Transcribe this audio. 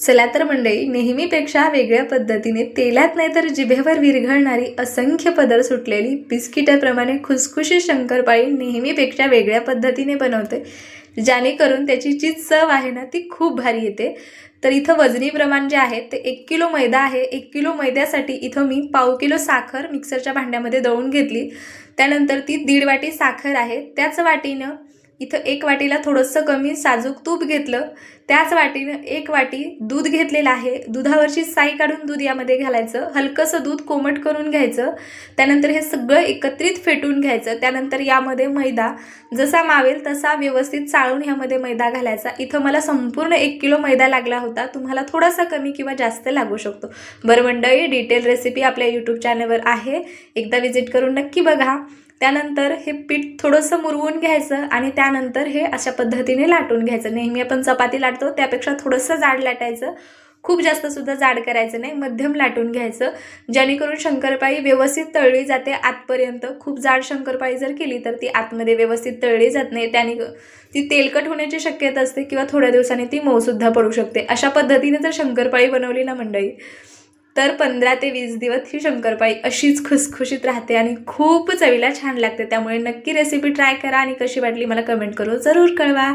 चला तर मंडळी, नेहमीपेक्षा वेगळ्या पद्धतीने तेलात नाही तर जिभेवर विरघळणारी असंख्य पदर सुटलेली बिस्किटाप्रमाणे खुसखुशीत शंकरपाळी नेहमीपेक्षा वेगळ्या पद्धतीने बनवते, जेणेकरून त्याची जी चव आहे ना ती खूप भारी येते। तर इथं वजनी प्रमाण जे आहे ते 1 किलो मैदा आहे। 1 किलो मैद्यासाठी इथं मी पाव किलो साखर मिक्सरच्या भांड्यामध्ये दळून घेतली। त्यानंतर ती 1.5 वाटी साखर आहे, त्याच वाटीनं इथं 1 वाटीला थोडंसं कमी साजूक तूप घेतलं, त्याच वाटीनं 1 वाटी दूध घेतलेलं आहे। दुधावरची साई काढून दूध यामध्ये घालायचं, हलकंसं दूध कोमट करून घ्यायचं। त्यानंतर हे सगळं एकत्रित फेटून घ्यायचं। त्यानंतर यामध्ये मैदा जसा मावेल तसा व्यवस्थित चाळून ह्यामध्ये मैदा घालायचा। इथं मला संपूर्ण 1 किलो मैदा लागला होता, तुम्हाला थोडासा कमी किंवा जास्त लागू शकतो। बरं मंडळी, डिटेल रेसिपी आपल्या यूट्यूब चॅनलवर आहे, एकदा विजिट करून नक्की बघा। त्यानंतर हे पीठ थोडंसं मुरवून घ्यायचं आणि त्यानंतर हे अशा पद्धतीने लाटून घ्यायचं। नेहमी आपण चपाती लाटतो त्यापेक्षा थोडंसं जाड लाटायचं, खूप जास्त सुद्धा जाड करायचं नाही, मध्यम लाटून घ्यायचं, जेणेकरून शंकरपाळी व्यवस्थित तळली जाते आतपर्यंत। खूप जाड शंकरपाळी जर केली तर ती आतमध्ये व्यवस्थित तळली जात नाही, त्याने ती तेलकट होण्याची शक्यता असते किंवा थोड्या दिवसांनी ती मऊ सुद्धा पडू शकते। अशा पद्धतीने जर शंकरपाळी बनवली ना मंडळी तर 15 ते 20 दिवस ही शंकरपाळी अशीच खुसखुशीत राहते आणि खूप चवीला छान लागते। त्यामुळे नक्की रेसिपी ट्राय करा आणि कशी वाटली मला कमेंट करून जरूर कळवा।